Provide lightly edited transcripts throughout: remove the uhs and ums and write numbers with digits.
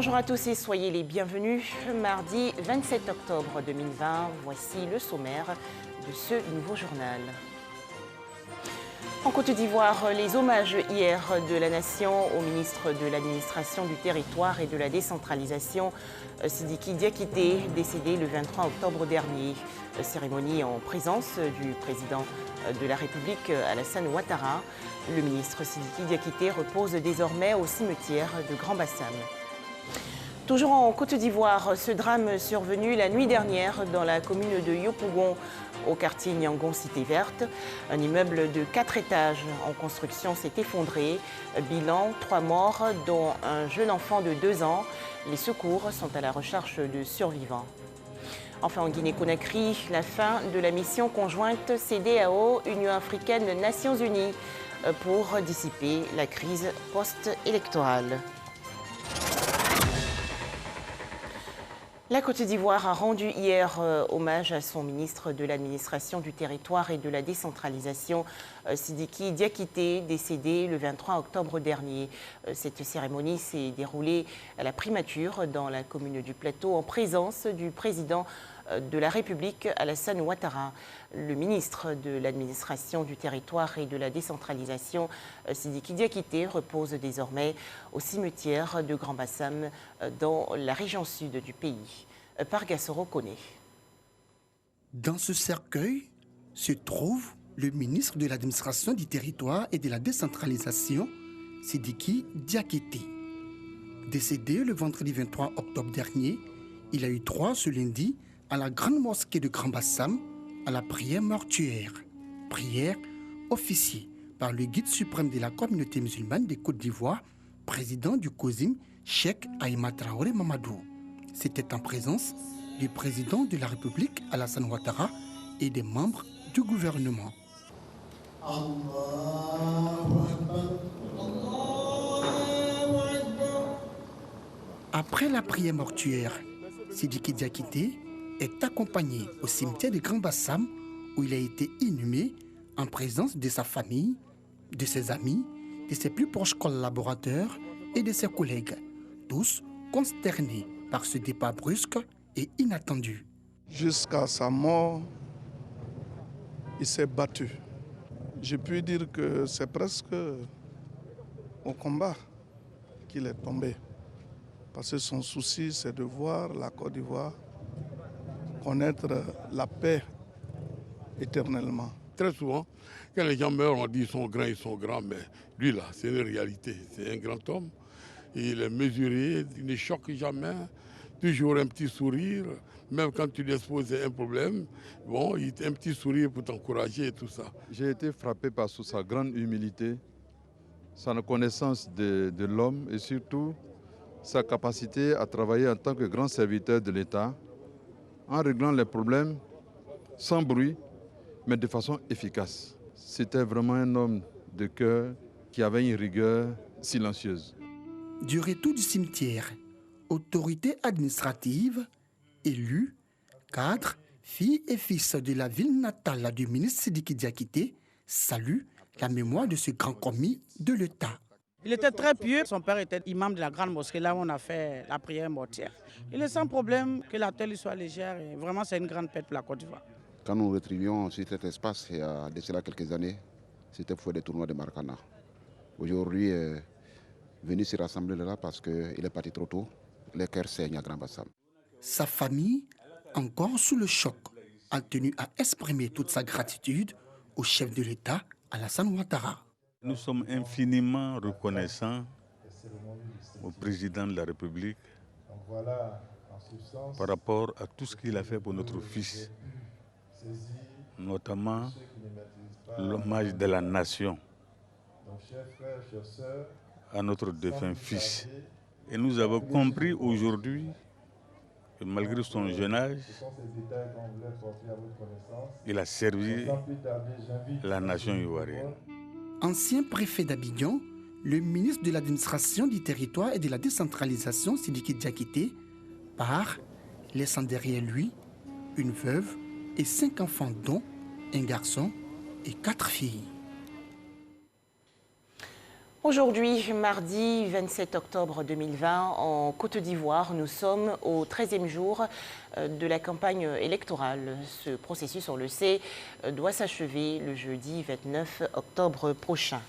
Bonjour à tous et soyez les bienvenus. Mardi 27 octobre 2020, voici le sommaire de ce nouveau journal. En Côte d'Ivoire, les hommages hier de la Nation au ministre de l'Administration du Territoire et de la Décentralisation, Sidiki Diakité, décédé le 23 octobre dernier. Cérémonie en présence du président de la République, Alassane Ouattara. Le ministre Sidiki Diakité repose désormais au cimetière de Grand Bassam. Toujours en Côte d'Ivoire, ce drame survenu la nuit dernière dans la commune de Yopougon, au quartier Niangon, Cité Verte. Un immeuble de 4 étages en construction s'est effondré. Bilan, 3 morts, dont un jeune enfant de 2 ans. Les secours sont à la recherche de survivants. Enfin, en Guinée-Conakry, la fin de la mission conjointe CEDEAO, Union africaine, Nations unies, pour dissiper la crise post-électorale. La Côte d'Ivoire a rendu hier hommage à son ministre de l'Administration du Territoire et de la Décentralisation, Sidiki Diakité, décédé le 23 octobre dernier. Cette cérémonie s'est déroulée à la primature dans la commune du Plateau en présence du président de la République, Alassane Ouattara. Le ministre de l'Administration du Territoire et de la Décentralisation, Sidiki Diakité, repose désormais au cimetière de Grand Bassam dans la région sud du pays. Pargassoro Koné. Dans ce cercueil se trouve le ministre de l'Administration du Territoire et de la Décentralisation, Sidiki Diakité. Décédé le vendredi 23 octobre dernier, il a eu droit ce lundi à la grande mosquée de Grand Bassam à la prière mortuaire. Prière officiée par le guide suprême de la communauté musulmane de Côte d'Ivoire, président du COSIM, Cheikh Aïma Traoré Mamadou. C'était en présence du président de la République, Alassane Ouattara, et des membres du gouvernement. Après la prière mortuaire, Sidiki Diakité est accompagné au cimetière de Grand Bassam où il a été inhumé en présence de sa famille, de ses amis, de ses plus proches collaborateurs et de ses collègues, tous consternés par ce départ brusque et inattendu. Jusqu'à sa mort, il s'est battu. Je puis dire que c'est presque au combat qu'il est tombé. Parce que son souci, c'est de voir la Côte d'Ivoire connaître la paix éternellement. Très souvent, quand les gens meurent, on dit ils sont grands, mais lui là, c'est une réalité. C'est un grand homme. Il est mesuré, il ne choque jamais, toujours un petit sourire. Même quand tu lui exposes un problème, bon, il a un petit sourire pour t'encourager et tout ça. J'ai été frappé par sa grande humilité, sa connaissance de l'homme et surtout sa capacité à travailler en tant que grand serviteur de l'État, en réglant les problèmes sans bruit, mais de façon efficace. C'était vraiment un homme de cœur qui avait une rigueur silencieuse. Du retour du cimetière, autorités administratives, élus, cadres, filles et fils de la ville natale du ministre Sidiki Diakité saluent la mémoire de ce grand commis de l'État. Il était très pieux. Son père était imam de la grande mosquée, là où on a fait la prière mortuaire. Il est sans problème que la terre lui soit légère. Et vraiment, c'est une grande perte pour la Côte d'Ivoire. Quand nous retrivions sur cet espace, il y a de cela quelques années, c'était pour des tournois de Maracana. Aujourd'hui, venu se rassembler là parce qu'il est parti trop tôt. Les cœurs saignent à Grand Bassam. Sa famille, encore sous le choc, a tenu à exprimer toute sa gratitude au chef de l'État, Alassane Ouattara. Nous sommes infiniment reconnaissants au président de la République par rapport à tout ce qu'il a fait pour notre fils, notamment l'hommage de la nation à notre défunt fils. Et nous avons compris aujourd'hui que malgré son jeune âge, il a servi la nation ivoirienne. Ancien préfet d'Abidjan, le ministre de l'Administration du Territoire et de la Décentralisation, Sidiki Diakité, part, laissant derrière lui une veuve et 5 enfants, dont un garçon et 4 filles. Aujourd'hui, mardi 27 octobre 2020, en Côte d'Ivoire, nous sommes au 13e jour de la campagne électorale. Ce processus, on le sait, doit s'achever le jeudi 29 octobre prochain.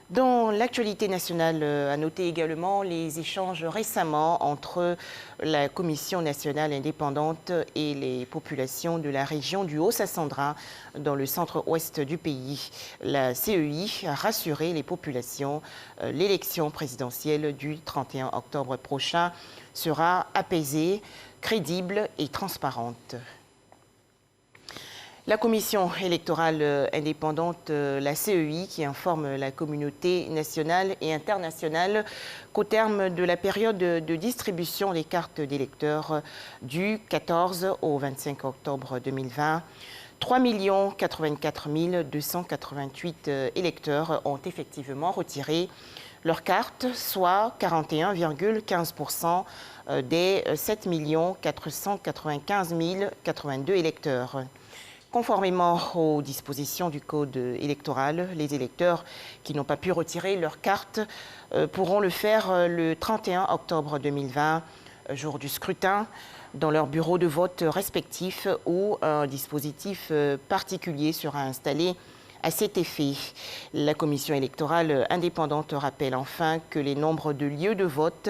Dans l'actualité nationale, à noter également les échanges récemment entre la Commission nationale indépendante et les populations de la région du Haut-Sassandra dans le centre-ouest du pays. La CEI a rassuré les populations. L'élection présidentielle du 31 octobre prochain sera apaisée, crédible et transparente. La commission électorale indépendante, la CEI, qui informe la communauté nationale et internationale qu'au terme de la période de distribution des cartes d'électeurs du 14 au 25 octobre 2020, 3 084 288 électeurs ont effectivement retiré leur carte, soit 41,15% des 7 495 082 électeurs. Conformément aux dispositions du Code électoral, les électeurs qui n'ont pas pu retirer leur carte pourront le faire le 31 octobre 2020, jour du scrutin, dans leur bureau de vote respectif où un dispositif particulier sera installé à cet effet. La commission électorale indépendante rappelle enfin que les nombres de lieux de vote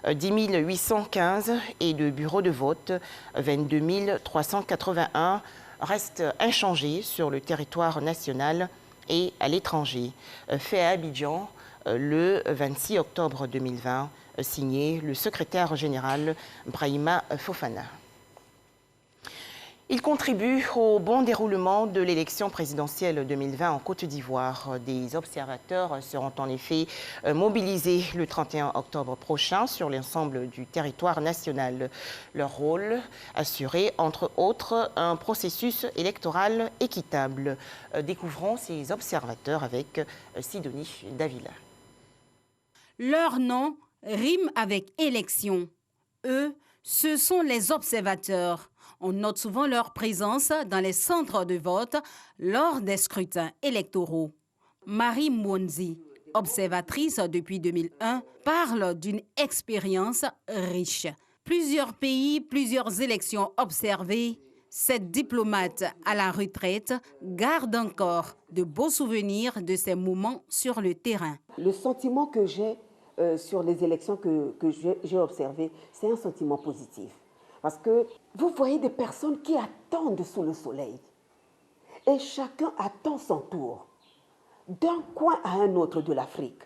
10 815 et de bureaux de vote 22 381 restent inchangés sur le territoire national et à l'étranger. Fait à Abidjan le 26 octobre 2020, signé le secrétaire général Brahima Fofana. Il contribue au bon déroulement de l'élection présidentielle 2020 en Côte d'Ivoire. Des observateurs seront en effet mobilisés le 31 octobre prochain sur l'ensemble du territoire national. Leur rôle, assurer entre autres un processus électoral équitable. Découvrons ces observateurs avec Sidonie Davila. Leur nom rime avec élection. Eux, ce sont les observateurs. On note souvent leur présence dans les centres de vote lors des scrutins électoraux. Marie Mwonzi, observatrice depuis 2001, parle d'une expérience riche. Plusieurs pays, plusieurs élections observées. Cette diplomate à la retraite garde encore de beaux souvenirs de ces moments sur le terrain. Le sentiment que j'ai sur les élections que j'ai observées, c'est un sentiment positif. Parce que vous voyez des personnes qui attendent sous le soleil. Et chacun attend son tour. D'un coin à un autre de l'Afrique.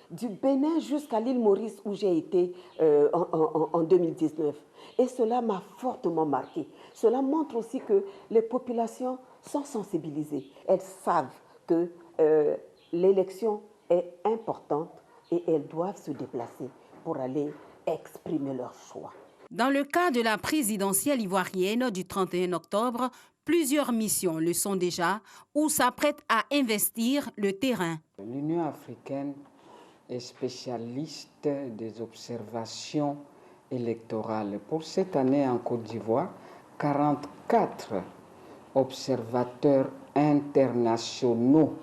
Du Bénin jusqu'à l'île Maurice où j'ai été en 2019. Et cela m'a fortement marqué. Cela montre aussi que les populations sont sensibilisées. Elles savent que l'élection est importante et elles doivent se déplacer pour aller exprimer leur choix. Dans le cas de la présidentielle ivoirienne du 31 octobre, plusieurs missions le sont déjà ou s'apprêtent à investir le terrain. L'Union africaine est spécialiste des observations électorales. Pour cette année en Côte d'Ivoire, 44 observateurs internationaux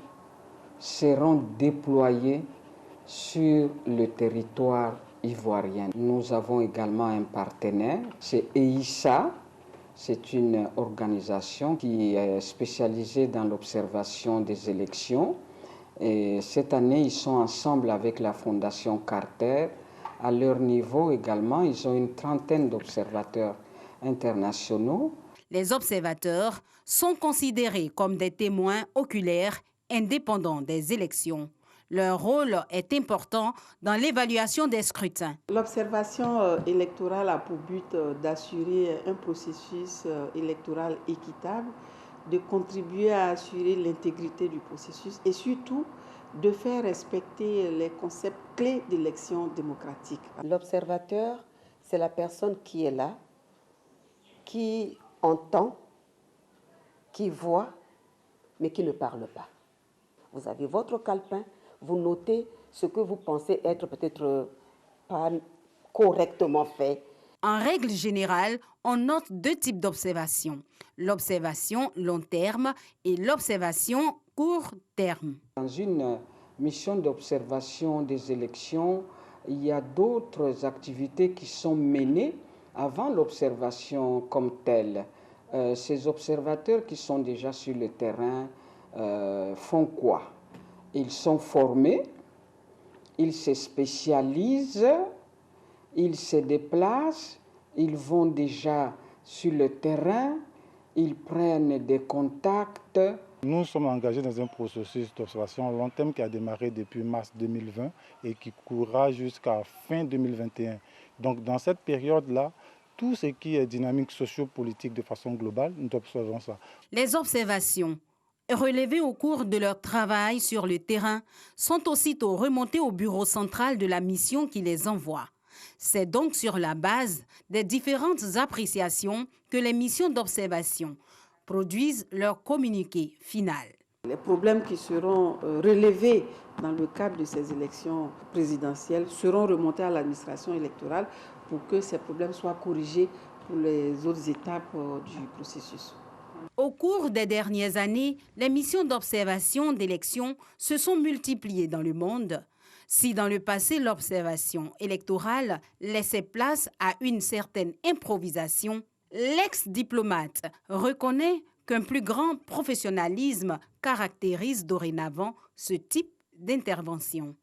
seront déployés sur le territoire ivoirien. Nous avons également un partenaire, c'est EISA. C'est une organisation qui est spécialisée dans l'observation des élections. Et cette année, ils sont ensemble avec la Fondation Carter. À leur niveau également, ils ont une trentaine d'observateurs internationaux. Les observateurs sont considérés comme des témoins oculaires indépendants des élections. Leur rôle est important dans l'évaluation des scrutins. L'observation électorale a pour but d'assurer un processus électoral équitable, de contribuer à assurer l'intégrité du processus et surtout de faire respecter les concepts clés d'élection démocratique. L'observateur, c'est la personne qui est là, qui entend, qui voit, mais qui ne parle pas. Vous avez votre calepin, vous notez ce que vous pensez être peut-être pas correctement fait. En règle générale, on note deux types d'observation. L'observation long terme et l'observation court terme. Dans une mission d'observation des élections, il y a d'autres activités qui sont menées avant l'observation comme telle. Ces observateurs qui sont déjà sur le terrain font quoi? Ils sont formés, ils se spécialisent, ils se déplacent, ils vont déjà sur le terrain, ils prennent des contacts. Nous sommes engagés dans un processus d'observation long terme qui a démarré depuis mars 2020 et qui courra jusqu'à fin 2021. Donc dans cette période-là, tout ce qui est dynamique socio-politique de façon globale, nous observons ça. Les observations relevées au cours de leur travail sur le terrain sont aussitôt remontées au bureau central de la mission qui les envoie. C'est donc sur la base des différentes appréciations que les missions d'observation produisent leur communiqué final. Les problèmes qui seront relevés dans le cadre de ces élections présidentielles seront remontés à l'administration électorale pour que ces problèmes soient corrigés pour les autres étapes du processus. Au cours des dernières années, les missions d'observation d'élections se sont multipliées dans le monde. Si dans le passé, l'observation électorale laissait place à une certaine improvisation, l'ex-diplomate reconnaît qu'un plus grand professionnalisme caractérise dorénavant ce type d'intervention.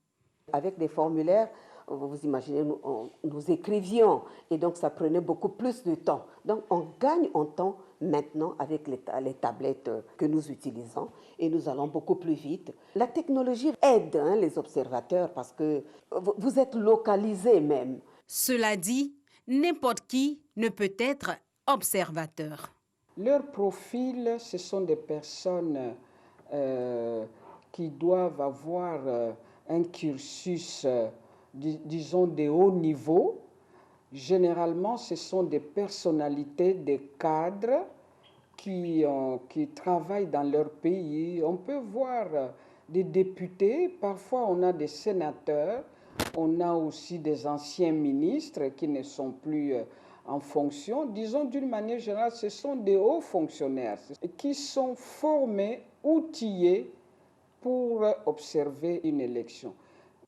Avec des formulaires, vous imaginez, nous écrivions et donc ça prenait beaucoup plus de temps. Donc on gagne en temps maintenant avec les tablettes que nous utilisons et nous allons beaucoup plus vite. La technologie aide les observateurs parce que vous êtes localisés même. Cela dit, n'importe qui ne peut être observateur. Leur profil, ce sont des personnes qui doivent avoir un cursus, disons, de haut niveau. Généralement, ce sont des personnalités, des cadres qui travaillent dans leur pays. On peut voir des députés, parfois on a des sénateurs, on a aussi des anciens ministres qui ne sont plus en fonction. Disons d'une manière générale, ce sont des hauts fonctionnaires qui sont formés, outillés pour observer une élection.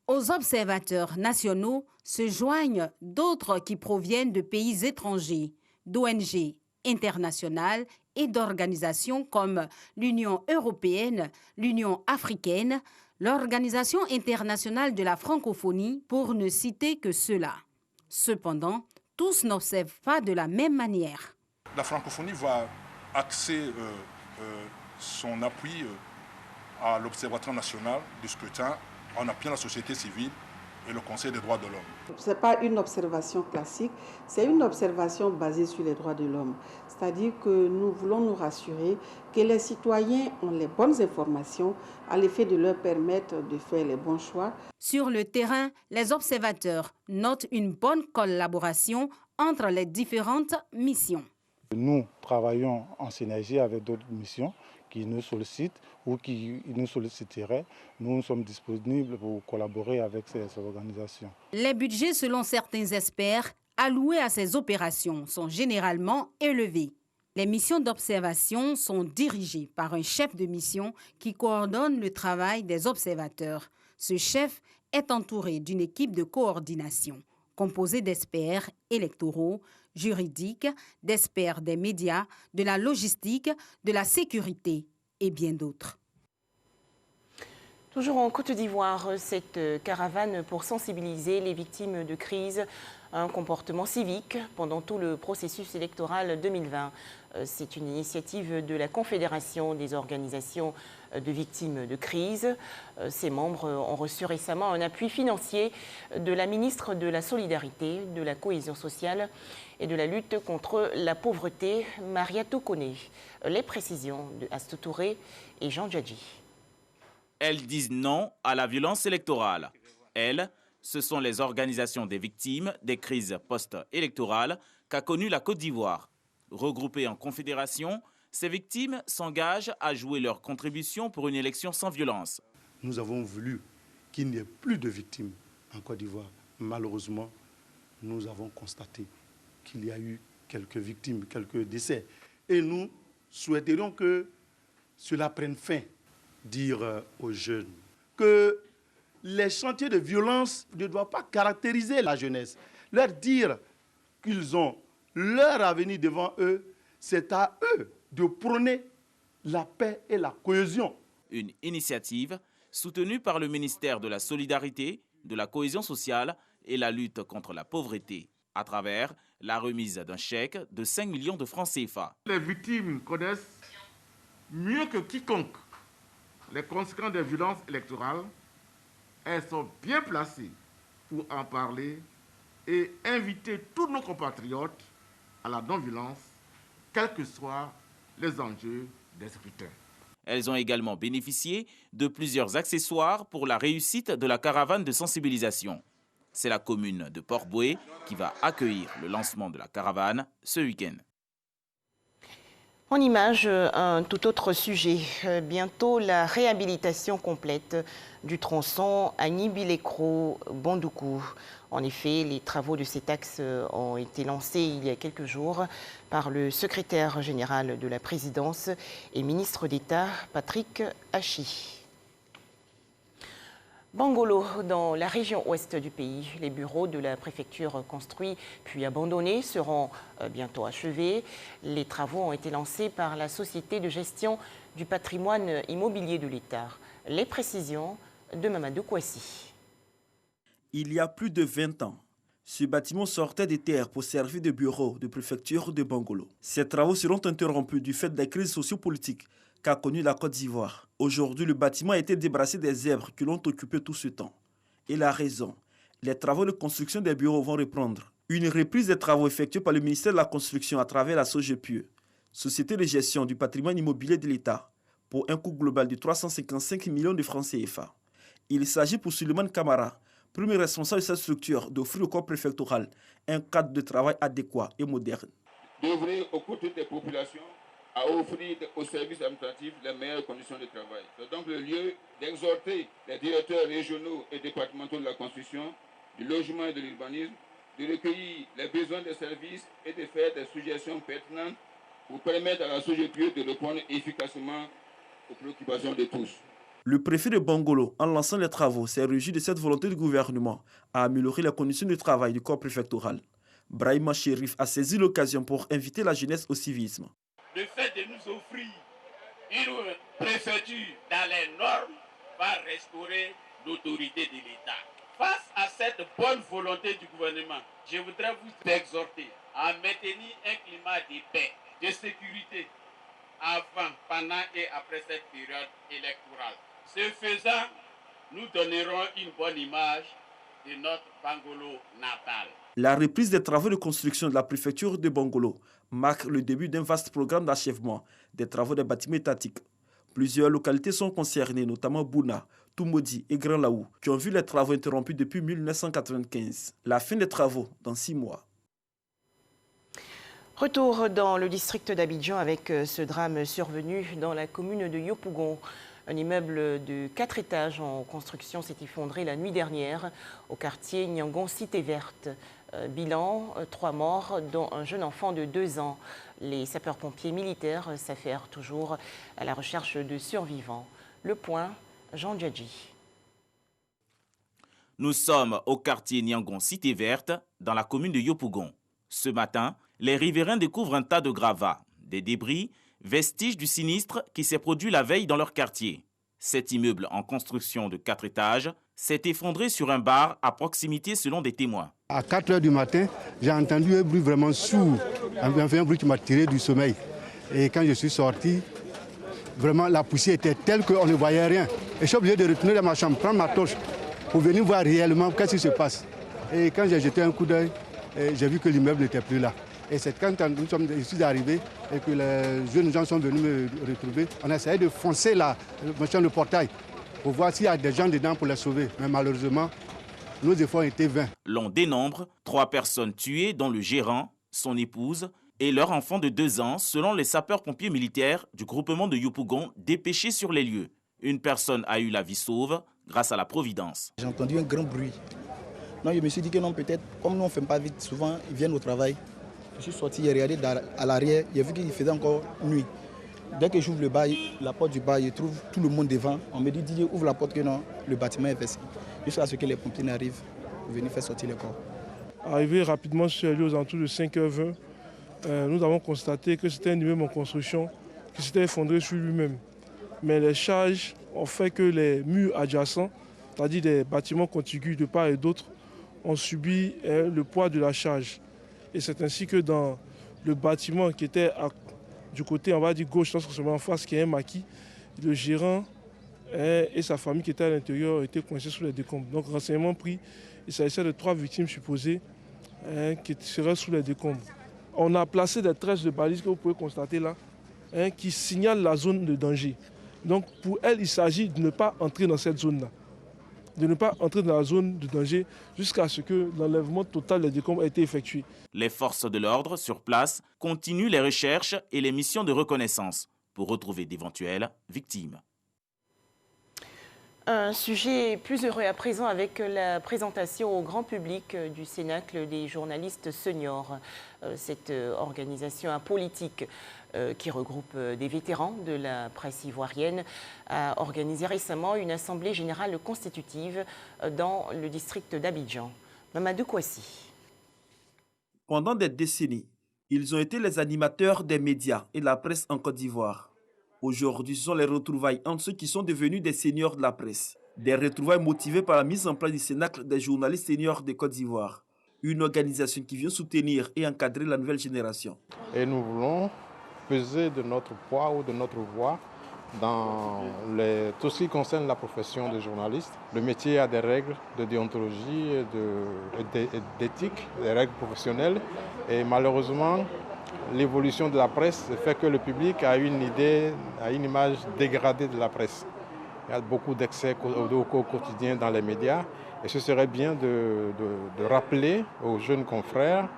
Aux observateurs nationaux se joignent d'autres qui proviennent de pays étrangers, d'ONG internationales et d'organisations comme l'Union européenne, l'Union africaine, l'Organisation internationale de la francophonie, pour ne citer que ceux-là. Cependant, tous n'observent pas de la même manière. La francophonie va axer son appui à l'Observatoire national du scrutin en appuyant la société civile et le Conseil des droits de l'homme. Ce n'est pas une observation classique, c'est une observation basée sur les droits de l'homme. C'est-à-dire que nous voulons nous rassurer que les citoyens ont les bonnes informations à l'effet de leur permettre de faire les bons choix. Sur le terrain, les observateurs notent une bonne collaboration entre les différentes missions. Nous travaillons en synergie avec d'autres missions qui nous sollicitent ou qui nous solliciteraient. Nous sommes disponibles pour collaborer avec ces organisations. Les budgets, selon certains experts, alloués à ces opérations sont généralement élevés. Les missions d'observation sont dirigées par un chef de mission qui coordonne le travail des observateurs. Ce chef est entouré d'une équipe de coordination composée d'experts électoraux, juridiques, d'experts des médias, de la logistique, de la sécurité et bien d'autres. Toujours en Côte d'Ivoire, cette caravane pour sensibiliser les victimes de crise à un comportement civique pendant tout le processus électoral 2020. C'est une initiative de la Confédération des organisations de victimes de crise. Ses membres ont reçu récemment un appui financier de la ministre de la Solidarité, de la Cohésion sociale et de la lutte contre la pauvreté, Mariatou Koné. Les précisions de Astou Touré et Jean Djadji. Elles disent non à la violence électorale. Elles, ce sont les organisations des victimes des crises post-électorales qu'a connues la Côte d'Ivoire. Regroupées en confédération, ces victimes s'engagent à jouer leur contribution pour une élection sans violence. Nous avons voulu qu'il n'y ait plus de victimes en Côte d'Ivoire. Malheureusement, nous avons constaté qu'il y a eu quelques victimes, quelques décès. Et nous souhaiterions que cela prenne fin. Dire aux jeunes que les chantiers de violence ne doivent pas caractériser la jeunesse. Leur dire qu'ils ont leur avenir devant eux, c'est à eux de prôner la paix et la cohésion. Une initiative soutenue par le ministère de la Solidarité, de la Cohésion sociale et la lutte contre la pauvreté, à travers la remise d'un chèque de 5 millions de francs CFA. Les victimes connaissent mieux que quiconque les conséquences des violences électorales. Elles sont bien placées pour en parler et inviter tous nos compatriotes à la non-violence, quels que soient les enjeux des scrutins. Elles ont également bénéficié de plusieurs accessoires pour la réussite de la caravane de sensibilisation. C'est la commune de Port-Bouët qui va accueillir le lancement de la caravane ce week-end. En image, un tout autre sujet. Bientôt, la réhabilitation complète du tronçon Agny-Bilécro-Bondoukou. En effet, les travaux de cet axe ont été lancés il y a quelques jours par le secrétaire général de la présidence et ministre d'État, Patrick Hachi. Bangolo, dans la région ouest du pays, les bureaux de la préfecture construits puis abandonnés seront bientôt achevés. Les travaux ont été lancés par la Société de gestion du patrimoine immobilier de l'État. Les précisions de Mamadou Kouassi. Il y a plus de 20 ans, ce bâtiment sortait des terres pour servir de bureau de préfecture de Bangolo. Ces travaux seront interrompus du fait des crises sociopolitiques qu'a connu la Côte d'Ivoire. Aujourd'hui, le bâtiment a été débarrassé des zèbres qui l'ont occupé tout ce temps. Et la raison, les travaux de construction des bureaux vont reprendre. Une reprise des travaux effectués par le ministère de la Construction à travers la SOGEPIE, Société de gestion du patrimoine immobilier de l'État, pour un coût global de 355 millions de francs CFA. Il s'agit pour Suleiman Kamara, premier responsable de cette structure, d'offrir au corps préfectoral un cadre de travail adéquat et moderne. D'ouvrir aux côtés des populations à offrir aux services administratifs les meilleures conditions de travail. C'est donc le lieu d'exhorter les directeurs régionaux et départementaux de la construction, du logement et de l'urbanisme, de recueillir les besoins des services et de faire des suggestions pertinentes pour permettre à la SOGEPIE de répondre efficacement aux préoccupations de tous. Le préfet de Bangolo, en lançant les travaux, s'est réjoui de cette volonté du gouvernement à améliorer les conditions de travail du corps préfectoral. Brahima Chérif a saisi l'occasion pour inviter la jeunesse au civisme. Le fait de nous offrir une préfecture dans les normes va restaurer l'autorité de l'État. Face à cette bonne volonté du gouvernement, je voudrais vous exhorter à maintenir un climat de paix, de sécurité, avant, pendant et après cette période électorale. Ce faisant, nous donnerons une bonne image de notre Bangolo natal. La reprise des travaux de construction de la préfecture de Bangolo marque le début d'un vaste programme d'achèvement des travaux des bâtiments étatiques. Plusieurs localités sont concernées, notamment Bouna, Toumodi et Grand Laou, qui ont vu les travaux interrompus depuis 1995. La fin des travaux dans 6 mois. Retour dans le district d'Abidjan avec ce drame survenu dans la commune de Yopougon. Un immeuble de 4 étages en construction s'est effondré la nuit dernière au quartier Nyangon Cité Verte. Bilan, 3 morts, dont un jeune enfant de 2 ans. Les sapeurs-pompiers militaires s'affairent toujours à la recherche de survivants. Le point, Jean Djadji. Nous sommes au quartier Nyangon Cité Verte, dans la commune de Yopougon. Ce matin, les riverains découvrent un tas de gravats, des débris, vestiges du sinistre qui s'est produit la veille dans leur quartier. Cet immeuble en construction de 4 étages s'est effondré sur un bar à proximité selon des témoins. À 4 h du matin, j'ai entendu un bruit vraiment sourd, un bruit qui m'a tiré du sommeil. Et quand je suis sorti, vraiment la poussière était telle qu'on ne voyait rien. Et je suis obligé de retourner dans ma chambre, prendre ma torche pour venir voir réellement qu'est-ce qui se passe. Et quand j'ai jeté un coup d'œil, j'ai vu que l'immeuble n'était plus là. Et c'est quand je suis arrivé et que les jeunes gens sont venus me retrouver, on a essayé de foncer le portail pour voir s'il y a des gens dedans pour les sauver. Mais malheureusement, nos efforts étaient vains. L'on dénombre 3 personnes tuées, dont le gérant, son épouse et leur enfant de 2 ans, selon les sapeurs-pompiers militaires du groupement de Yopougon dépêchés sur les lieux. Une personne a eu la vie sauve grâce à la providence. J'ai entendu un grand bruit. Non, je me suis dit que non, peut-être, comme nous on ne fait pas vite, souvent ils viennent au travail. Je suis sorti, j'ai regardé à l'arrière, j'ai vu qu'il faisait encore nuit. Dès que j'ouvre la porte du bar, je trouve tout le monde devant. On me dit, Didier, ouvre la porte que non, le bâtiment est versé. jusqu'à ce que les pompiers n'arrivent pour venir faire sortir les corps. Arrivé rapidement sur les lieux aux alentours de 5h20, nous avons constaté que c'était un immeuble en construction qui s'était effondré sur lui-même. Mais les charges ont fait que les murs adjacents, c'est-à-dire des bâtiments contigus de part et d'autre, ont subi le poids de la charge. Et c'est ainsi que dans le bâtiment qui était du côté, on va dire gauche, lorsqu'on se met en face, qui est un maquis, le gérant et sa famille qui étaient à l'intérieur étaient coincés sous les décombres. Donc, renseignement pris, il s'agissait de 3 victimes supposées qui seraient sous les décombres. On a placé des trèches de balises que vous pouvez constater là, qui signalent la zone de danger. Donc, pour elles, il s'agit de ne pas entrer dans cette zone-là, de ne pas entrer dans la zone de danger jusqu'à ce que l'enlèvement total des décombres ait été effectué. Les forces de l'ordre sur place continuent les recherches et les missions de reconnaissance pour retrouver d'éventuelles victimes. Un sujet plus heureux à présent avec la présentation au grand public du Cénacle des journalistes seniors. Cette organisation apolitique qui regroupe des vétérans de la presse ivoirienne a organisé récemment une assemblée générale constitutive dans le district d'Abidjan. Mamadou Kouassi. Pendant des décennies, ils ont été les animateurs des médias et de la presse en Côte d'Ivoire. Aujourd'hui, ce sont les retrouvailles entre ceux qui sont devenus des seniors de la presse. Des retrouvailles motivées par la mise en place du Cénacle des journalistes seniors de Côte d'Ivoire. Une organisation qui vient soutenir et encadrer la nouvelle génération. Et nous voulons peser de notre poids ou de notre voix dans tout ce qui concerne la profession de journaliste. Le métier a des règles de déontologie et d'éthique, des règles professionnelles. Et malheureusement, l'évolution de la presse fait que le public a une image dégradée de la presse. Il y a beaucoup d'excès au quotidien dans les médias. Et ce serait bien de rappeler aux jeunes confrères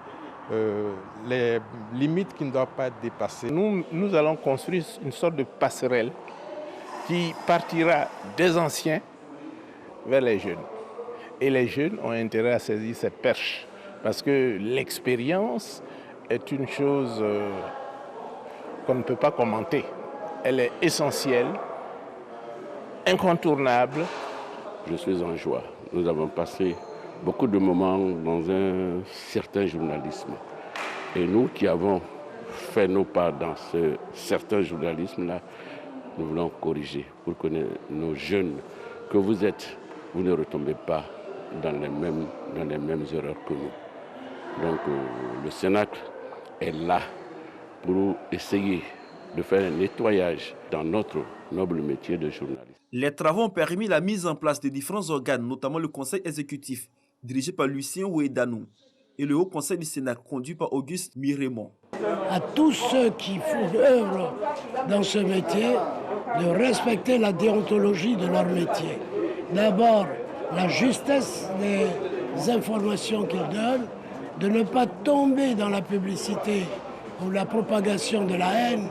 les limites qui ne doivent pas être dépassées. Nous allons construire une sorte de passerelle qui partira des anciens vers les jeunes. Et les jeunes ont intérêt à saisir cette perche parce que l'expérience est une chose qu'on ne peut pas commenter. Elle est essentielle, incontournable. Je suis en joie. Nous avons passé beaucoup de moments dans un certain journalisme. Et nous qui avons fait nos pas dans ce certain journalisme-là, nous voulons corriger pour que nos jeunes que vous êtes, vous ne retombez pas dans les mêmes erreurs que nous. Donc le Cénacle est là pour essayer de faire un nettoyage dans notre noble métier de journaliste. Les travaux ont permis la mise en place de différents organes, notamment le Conseil exécutif, dirigé par Lucien Ouédanou, et le Haut Conseil du Sénat, conduit par Auguste Mirémont. À tous ceux qui font œuvre dans ce métier, de respecter la déontologie de leur métier. D'abord, la justesse des informations qu'ils donnent, de ne pas tomber dans la publicité ou la propagation de la haine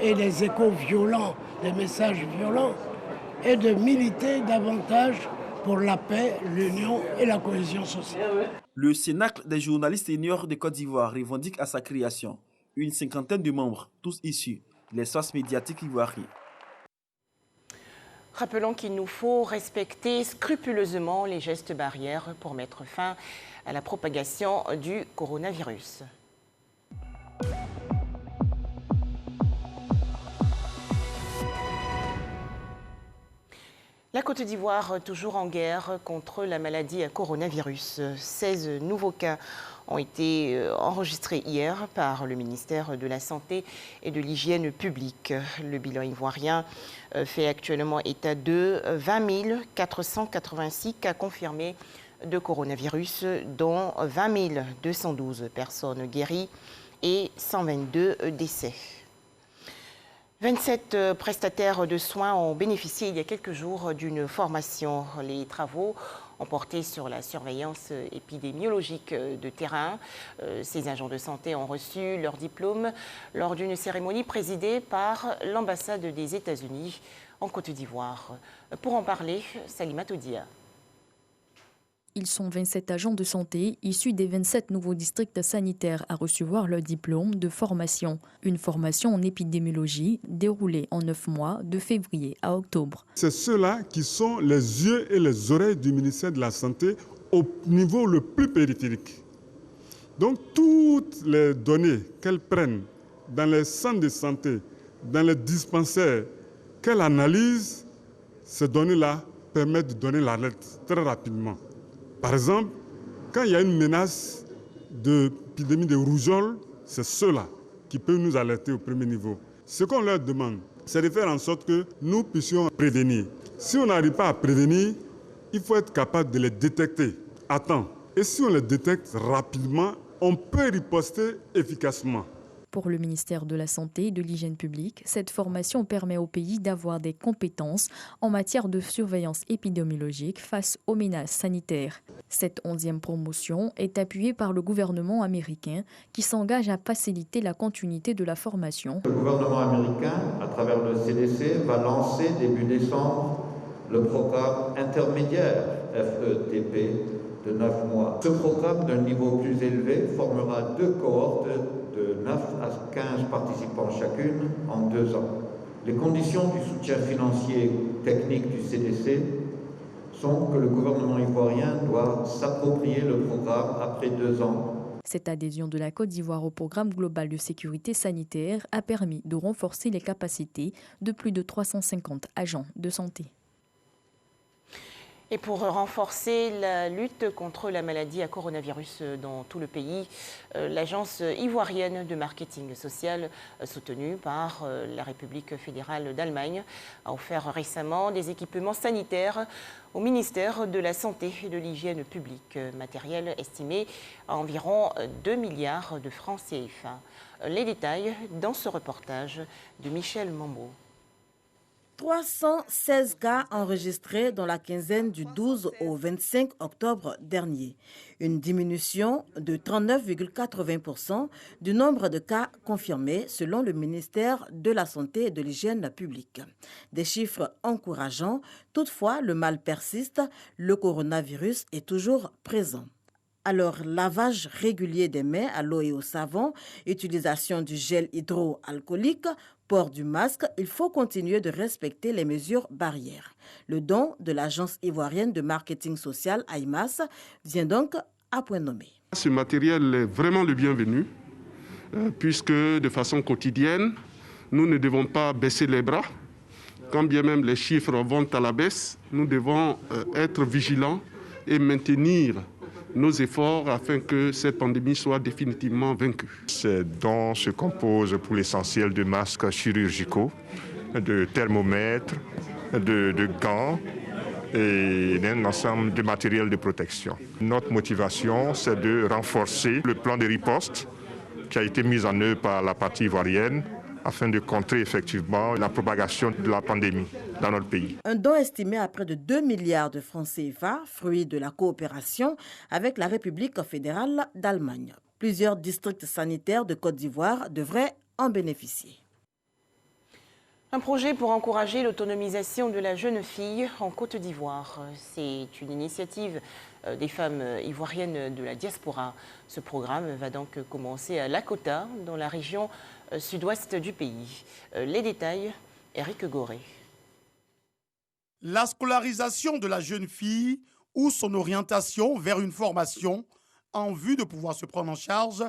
et des échos violents, des messages violents, et de militer davantage pour la paix, l'union et la cohésion sociale. Le Cénacle des journalistes seniors de Côte d'Ivoire revendique à sa création une 50aine de membres, tous issus de l'espace médiatique ivoirien. Rappelons qu'il nous faut respecter scrupuleusement les gestes barrières pour mettre fin à la propagation du coronavirus. La Côte d'Ivoire, toujours en guerre contre la maladie à coronavirus. 16 nouveaux cas ont été enregistrés hier par le ministère de la Santé et de l'Hygiène publique. Le bilan ivoirien fait actuellement état de 20 486 cas confirmés de coronavirus, dont 20 212 personnes guéries et 122 décès. 27 prestataires de soins ont bénéficié il y a quelques jours d'une formation. Les travaux ont porté sur la surveillance épidémiologique de terrain. Ces agents de santé ont reçu leur diplôme lors d'une cérémonie présidée par l'ambassade des États-Unis en Côte d'Ivoire. Pour en parler, Salima Todia. Ils sont 27 agents de santé issus des 27 nouveaux districts sanitaires à recevoir leur diplôme de formation. Une formation en épidémiologie déroulée en 9 mois de février à octobre. C'est ceux-là qui sont les yeux et les oreilles du ministère de la Santé au niveau le plus périphérique. Donc toutes les données qu'elles prennent dans les centres de santé, dans les dispensaires, qu'elles analysent, ces données-là permettent de donner l'alerte très rapidement. Par exemple, quand il y a une menace d'épidémie de rougeole, c'est ceux-là qui peuvent nous alerter au premier niveau. Ce qu'on leur demande, c'est de faire en sorte que nous puissions prévenir. Si on n'arrive pas à prévenir, il faut être capable de les détecter à temps. Et si on les détecte rapidement, on peut riposter efficacement. Pour le ministère de la Santé et de l'Hygiène publique, cette formation permet au pays d'avoir des compétences en matière de surveillance épidémiologique face aux menaces sanitaires. Cette 11e promotion est appuyée par le gouvernement américain qui s'engage à faciliter la continuité de la formation. Le gouvernement américain, à travers le CDC, va lancer début décembre le programme intermédiaire FETP de 9 mois. Ce programme d'un niveau plus élevé formera 2 cohortes de 9 à 15 participants chacune en 2 ans. Les conditions du soutien financier technique du CDC sont que le gouvernement ivoirien doit s'approprier le programme après 2 ans. Cette adhésion de la Côte d'Ivoire au programme global de sécurité sanitaire a permis de renforcer les capacités de plus de 350 agents de santé. Et pour renforcer la lutte contre la maladie à coronavirus dans tout le pays, l'agence ivoirienne de marketing social, soutenue par la République fédérale d'Allemagne, a offert récemment des équipements sanitaires au ministère de la Santé et de l'Hygiène publique, matériel estimé à environ 2 milliards de francs CFA. Les détails dans ce reportage de Michel Mambo. 316 cas enregistrés dans la quinzaine du 12 au 25 octobre dernier. Une diminution de 39,80% du nombre de cas confirmés selon le ministère de la Santé et de l'Hygiène publique. Des chiffres encourageants, toutefois le mal persiste, le coronavirus est toujours présent. Alors, lavage régulier des mains à l'eau et au savon, utilisation du gel hydroalcoolique, port du masque, il faut continuer de respecter les mesures barrières. Le don de l'agence ivoirienne de marketing social, AIMAS, vient donc à point nommé. Ce matériel est vraiment le bienvenu, puisque de façon quotidienne, nous ne devons pas baisser les bras. Quand bien même les chiffres vont à la baisse, nous devons être vigilants et maintenir nos efforts afin que cette pandémie soit définitivement vaincue. Ces dons se composent pour l'essentiel de masques chirurgicaux, de thermomètres, de gants et d'un ensemble de matériel de protection. Notre motivation, c'est de renforcer le plan de riposte qui a été mis en œuvre par la partie ivoirienne afin de contrer effectivement la propagation de la pandémie dans notre pays. Un don estimé à près de 2 milliards de francs CFA, fruit de la coopération avec la République fédérale d'Allemagne. Plusieurs districts sanitaires de Côte d'Ivoire devraient en bénéficier. Un projet pour encourager l'autonomisation de la jeune fille en Côte d'Ivoire. C'est une initiative des femmes ivoiriennes de la diaspora. Ce programme va donc commencer à Lakota, dans la région sud-ouest du pays. Les détails, Éric Goré. La scolarisation de la jeune fille ou son orientation vers une formation en vue de pouvoir se prendre en charge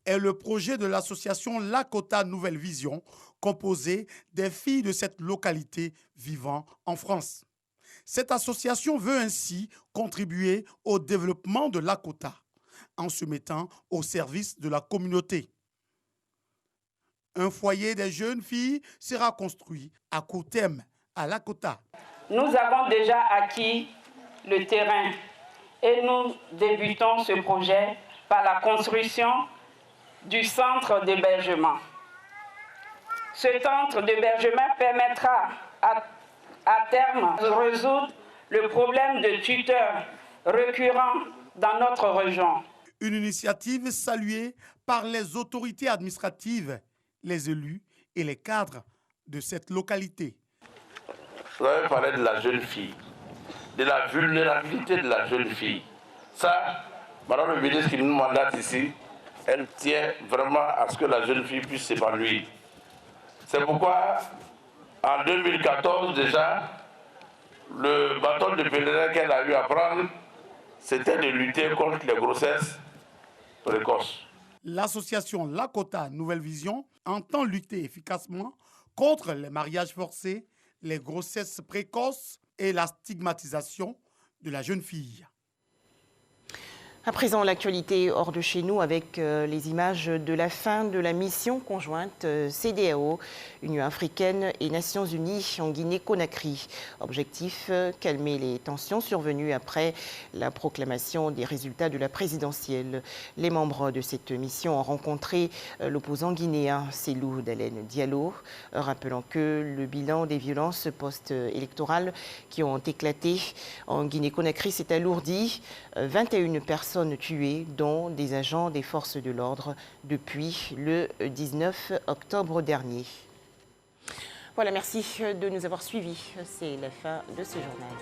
est le projet de l'association Lakota Nouvelle Vision, composée des filles de cette localité vivant en France. Cette association veut ainsi contribuer au développement de Lakota en se mettant au service de la communauté. Un foyer des jeunes filles sera construit à Koutem, à Lakota. Nous avons déjà acquis le terrain et nous débutons ce projet par la construction du centre d'hébergement. Ce centre d'hébergement permettra à terme de résoudre le problème de tuteurs récurrents dans notre région. Une initiative saluée par les autorités administratives, les élus et les cadres de cette localité. Vous avez parlé de la jeune fille, de la vulnérabilité de la jeune fille. Ça, madame le ministre qui nous mandate ici, elle tient vraiment à ce que la jeune fille puisse s'épanouir. C'est pourquoi, en 2014 déjà, le bâton de pèlerin qu'elle a eu à prendre, c'était de lutter contre les grossesses précoces. L'association Lakota Nouvelle Vision entend lutter efficacement contre les mariages forcés, les grossesses précoces et la stigmatisation de la jeune fille. À présent, l'actualité hors de chez nous avec les images de la fin de la mission conjointe CEDEAO, Union africaine et Nations unies en Guinée-Conakry. Objectif, calmer les tensions survenues après la proclamation des résultats de la présidentielle. Les membres de cette mission ont rencontré l'opposant guinéen Cellou Dalein Diallo, rappelant que le bilan des violences post-électorales qui ont éclaté en Guinée-Conakry s'est alourdi. 21 personnes tuées, dont des agents des forces de l'ordre depuis le 19 octobre dernier. Voilà, merci de nous avoir suivis. C'est la fin de ce journal.